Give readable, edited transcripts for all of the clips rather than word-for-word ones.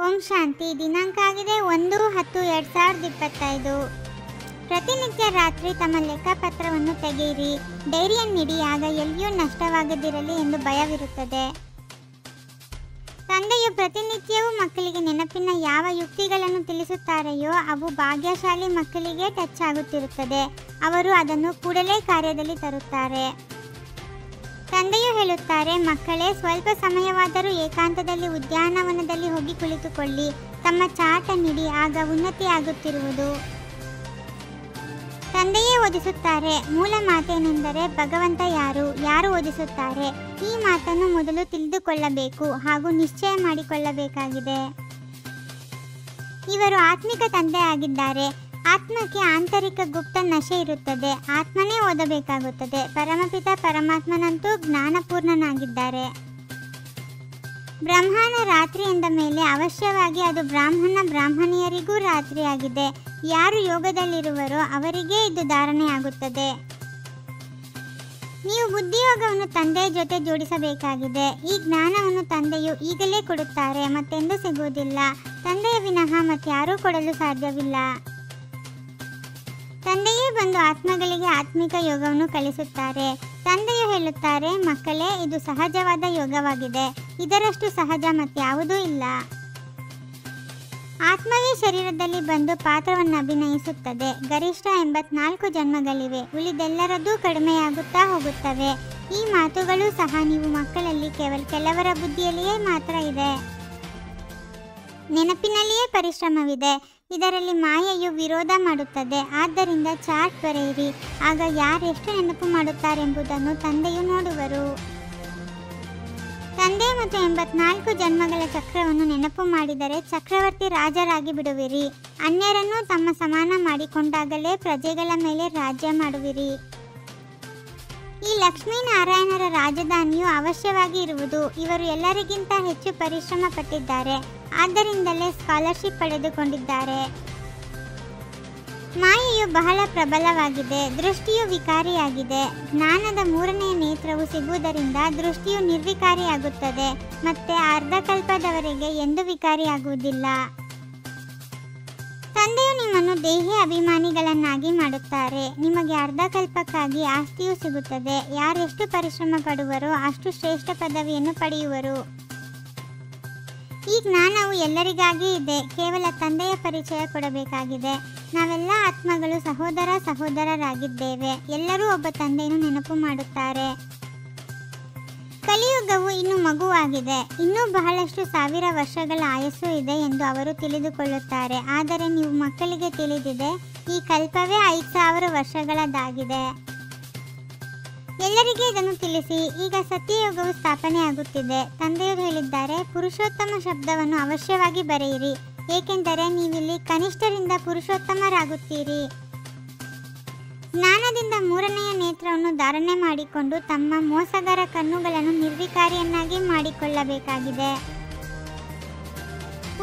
ಓಂ ಶಾಂತಿ. ದಿನಾಂಕ ಆಗಿದೆ 1/10/2025. ಪ್ರತಿನಿತ್ಯ ರಾತ್ರಿ ತಮ್ಮ ಲೆಕ್ಕಪತ್ರವನ್ನು ತೆಗೆಯಿರಿ, ಡೈರಿಯನ್ನಿಡಿ, ಆಗ ಎಲ್ಲಿಯೂ ನಷ್ಟವಾಗದಿರಲಿ ಎಂದು ಭಯವಿರುತ್ತದೆ. ತಂದೆಯು ಪ್ರತಿನಿತ್ಯವೂ ಮಕ್ಕಳಿಗೆ ನೆನಪಿನ ಯಾವ ಯುಕ್ತಿಗಳನ್ನು ತಿಳಿಸುತ್ತಾರೆಯೋ ಅವು ಭಾಗ್ಯಶಾಲಿ ಮಕ್ಕಳಿಗೆ ಟಚ್ ಆಗುತ್ತಿರುತ್ತದೆ. ಅವರು ಅದನ್ನು ಕೂಡಲೇ ಕಾರ್ಯದಲ್ಲಿ ತರುತ್ತಾರೆ. ತಂದೆಯು ಹೇಳುತ್ತಾರೆ, ಮಕ್ಕಳೇ, ಸ್ವಲ್ಪ ಸಮಯವಾದರೂ ಏಕಾಂತದಲ್ಲಿ ಉದ್ಯಾನವನದಲ್ಲಿ ಹೋಗಿ ಕುಳಿತುಕೊಳ್ಳಿ, ತಮ್ಮ ಚಾಟ ನೀಡಿ, ಆಗ ಉನ್ನತಿಯಾಗುತ್ತಿರುವುದು. ತಂದೆಯೇ ಓದಿಸುತ್ತಾರೆ. ಮೂಲ ಮಾತೇನೆಂದರೆ ಭಗವಂತ ಯಾರು ಓದಿಸುತ್ತಾರೆ? ಈ ಮಾತನ್ನು ಮೊದಲು ತಿಳಿದುಕೊಳ್ಳಬೇಕು ಹಾಗೂ ನಿಶ್ಚಯ ಮಾಡಿಕೊಳ್ಳಬೇಕಾಗಿದೆ. ಇವರು ಆತ್ಮಿಕ ತಂದೆ ಆಗಿದ್ದಾರೆ. ಆತ್ಮಕ್ಕೆ ಆಂತರಿಕ ಗುಪ್ತ ನಶೆ ಇರುತ್ತದೆ. ಆತ್ಮನೇ ಓದಬೇಕಾಗುತ್ತದೆ. ಪರಮಪಿತ ಪರಮಾತ್ಮನಂತೂ ಜ್ಞಾನಪೂರ್ಣನಾಗಿದ್ದಾರೆ. ಬ್ರಹ್ಮನ ರಾತ್ರಿ ಎಂದ ಮೇಲೆ ಅವಶ್ಯವಾಗಿ ಅದು ಬ್ರಾಹ್ಮಣಿಯರಿಗೂ ರಾತ್ರಿಯಾಗಿದೆ. ಯಾರು ಯೋಗದಲ್ಲಿರುವರೋ ಅವರಿಗೇ ಇದು ಧಾರಣೆಯಾಗುತ್ತದೆ. ನೀವು ಬುದ್ಧಿಯೋಗವನ್ನು ತಂದೆಯ ಜೊತೆ ಜೋಡಿಸಬೇಕಾಗಿದೆ. ಈ ಜ್ಞಾನವನ್ನು ತಂದೆಯು ಈಗಲೇ ಕೊಡುತ್ತಾರೆ, ಮತ್ತೆಂದೂ ಸಿಗುವುದಿಲ್ಲ. ತಂದೆಯ ವಿನಃ ಮತ್ತಾರೂ ಕೊಡಲು ಸಾಧ್ಯವಿಲ್ಲ. ತಂದೆಯೇ ಬಂದು ಆತ್ಮಗಳಿಗೆ ಆತ್ಮಿಕ ಯೋಗವನ್ನು ಕಲಿಸುತ್ತಾರೆ. ತಂದೆಯು ಹೇಳುತ್ತಾರೆ, ಮಕ್ಕಳೇ, ಇದು ಸಹಜವಾದ ಯೋಗವಾಗಿದೆ. ಇದರಷ್ಟು ಸಹಜ ಮತ್ಯಾವುದೂ ಇಲ್ಲ. ಆತ್ಮವೇ ಶರೀರದಲ್ಲಿ ಬಂದು ಪಾತ್ರವನ್ನು ಅಭಿನಯಿಸುತ್ತದೆ. ಗರಿಷ್ಠ 84 ಜನ್ಮಗಳಿವೆ. ಉಳಿದೆಲ್ಲರದ್ದು ಕಡಿಮೆಯಾಗುತ್ತಾ ಹೋಗುತ್ತವೆ. ಈ ಮಾತುಗಳು ಸಹ ನೀವು ಮಕ್ಕಳಲ್ಲಿ ಕೆಲವರ ಬುದ್ಧಿಯಲ್ಲಿಯೇ ಮಾತ್ರ ಇದೆ. ನೆನಪಿನಲ್ಲಿಯೇ ಪರಿಶ್ರಮವಿದೆ. ಇದರಲ್ಲಿ ಮಾಯೆಯು ವಿರೋಧ ಮಾಡುತ್ತದೆ. ಆದ್ದರಿಂದ ಚಾರ್ಟ್ ಬರೆಯಿರಿ, ಆಗ ಯಾರೆಷ್ಟು ನೆನಪು ಮಾಡುತ್ತಾರೆಂಬುದನ್ನು ತಂದೆಯು ನೋಡುವರು. ತಂದೆ ಮತ್ತು 84 ಜನ್ಮಗಳ ಚಕ್ರವನ್ನು ನೆನಪು ಮಾಡಿದರೆ ಚಕ್ರವರ್ತಿ ರಾಜರಾಗಿ ಬಿಡುವಿರಿ. ಅನ್ಯರನ್ನು ತಮ್ಮ ಸಮಾನ ಮಾಡಿಕೊಂಡಾಗಲೇ ಪ್ರಜೆಗಳ ಮೇಲೆ ರಾಜ್ಯ ಮಾಡುವಿರಿ. ಈ ಲಕ್ಷ್ಮೀನಾರಾಯಣರ ರಾಜಧಾನಿಯು ಅವಶ್ಯವಾಗಿ ಇರುವುದು. ಇವರು ಎಲ್ಲರಿಗಿಂತ ಹೆಚ್ಚು ಪರಿಶ್ರಮ ಪಟ್ಟಿದ್ದಾರೆ. ಆದ್ದರಿಂದಲೇ ಸ್ಕಾಲರ್ಶಿಪ್ ಪಡೆದುಕೊಂಡಿದ್ದಾರೆ. ಮಾಯೆಯು ಬಹಳ ಪ್ರಬಲವಾಗಿದೆ. ದೃಷ್ಟಿಯು ವಿಕಾರಿಯಾಗಿದೆ. ಜ್ಞಾನದ 3ನೇ ನೇತ್ರವು ಸಿಗುವುದರಿಂದ ದೃಷ್ಟಿಯು ನಿರ್ವಿಕಾರಿಯಾಗುತ್ತದೆ. ಮತ್ತೆ ಅರ್ಧಕಲ್ಪದವರೆಗೆ ಎಂದೂ ವಿಕಾರಿಯಾಗುವುದಿಲ್ಲ. ತಂದೆಯು ನಿಮ್ಮನ್ನು ದೇಹಿ ಅಭಿಮಾನಿಗಳನ್ನಾಗಿ ಮಾಡುತ್ತಾರೆ. ನಿಮಗೆ ಅರ್ಧಕಲ್ಪಕ್ಕಾಗಿ ಆಸ್ತಿಯು ಸಿಗುತ್ತದೆ. ಯಾರೆಷ್ಟು ಪರಿಶ್ರಮ ಪಡುವರೋ ಅಷ್ಟು ಶ್ರೇಷ್ಠ ಪದವಿಯನ್ನು ಪಡೆಯುವರು. ಈ ಜ್ಞಾನವು ಎಲ್ಲರಿಗಾಗಿ ಇದೆ. ಕೇವಲ ತಂದೆಯ ಪರಿಚಯ ಕೊಡಬೇಕಾಗಿದೆ. ನಾವೆಲ್ಲ ಆತ್ಮಗಳು ಸಹೋದರರಾಗಿದ್ದೇವೆ. ಎಲ್ಲರೂ ಒಬ್ಬ ತಂದೆಯನ್ನು ನೆನಪು ಮಾಡುತ್ತಾರೆ. ಕಲಿಯುಗವು ಇನ್ನು ಮಗುವಾಗಿದೆ. ಇನ್ನೂ ಬಹಳಷ್ಟು 1000 ವರ್ಷಗಳ ಆಯಸ್ಸು ಇದೆ ಎಂದು ಅವರು ತಿಳಿದುಕೊಳ್ಳುತ್ತಾರೆ. ಆದರೆ ನೀವು ಮಕ್ಕಳಿಗೆ ತಿಳಿದಿದೆ, ಈ ಕಲ್ಪವೇ 5000 ವರ್ಷಗಳದ್ದಾಗಿದೆ. ಎಲ್ಲರಿಗೆ ಇದನ್ನು ತಿಳಿಸಿ. ಈಗ ಸತ್ಯಯುಗವು ಸ್ಥಾಪನೆಯಾಗುತ್ತಿದೆ. ತಂದೆಯವರು ಹೇಳಿದ್ದಾರೆ, ಪುರುಷೋತ್ತಮ ಶಬ್ದವನ್ನು ಅವಶ್ಯವಾಗಿ ಬರೆಯಿರಿ, ಏಕೆಂದರೆ ನೀವಿಲ್ಲಿ ಕನಿಷ್ಠರಿಂದ ಪುರುಷೋತ್ತಮರಾಗುತ್ತೀರಿ. ಜ್ಞಾನದಿಂದ 3ನೇ ನೇತ್ರವನ್ನು ಧಾರಣೆ ಮಾಡಿಕೊಂಡು ತಮ್ಮ ಮೋಸಗಾರ ಕಣ್ಣುಗಳನ್ನು ನಿರ್ವಿಕಾರಿಯನ್ನಾಗಿ ಮಾಡಿಕೊಳ್ಳಬೇಕಾಗಿದೆ.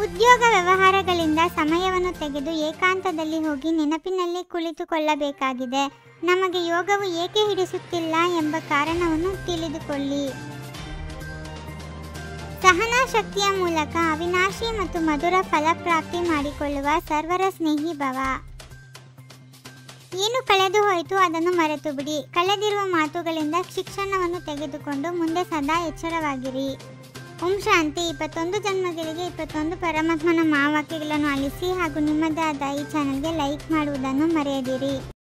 ಉದ್ಯೋಗ ವ್ಯವಹಾರಗಳಿಂದ ಸಮಯವನ್ನು ತೆಗೆದು ಏಕಾಂತದಲ್ಲಿ ಹೋಗಿ ನೆನಪಿನಲ್ಲಿ ಕುಳಿತುಕೊಳ್ಳಬೇಕಾಗಿದೆ. ನಮಗೆ ಯೋಗವು ಏಕೆ ಹಿಡಿಸುತ್ತಿಲ್ಲ ಎಂಬ ಕಾರಣವನ್ನು ತಿಳಿದುಕೊಳ್ಳಿ. ಸಹನಾ ಶಕ್ತಿಯ ಮೂಲಕ ಅವಿನಾಶಿ ಮತ್ತು ಮಧುರ ಫಲಪ್ರಾಪ್ತಿ ಮಾಡಿಕೊಳ್ಳುವ ಸರ್ವರ ಸ್ನೇಹಿ ಭವ. ಏನು ಕಳೆದು ಹೋಯಿತು ಅದನ್ನು ಮರೆತು ಬಿಡಿ. ಕಳೆದಿರುವ ಮಾತುಗಳಿಂದ ಶಿಕ್ಷಣವನ್ನು ತೆಗೆದುಕೊಂಡು ಮುಂದೆ ಸದಾ ಎಚ್ಚರವಾಗಿರಿ. ಓಂ ಶಾಂತಿ. 21 ಜನ್ಮಗಳಿಗೆ 21 ಪರಮಾತ್ಮನ ಮಹಾವಾಕ್ಯಗಳನ್ನು ಆಲಿಸಿ ಹಾಗೂ ನಿಮ್ಮದೇ ಆದ ಈ ಚಾನೆಲ್ಗೆ ಲೈಕ್ ಮಾಡುವುದನ್ನು ಮರೆಯದಿರಿ.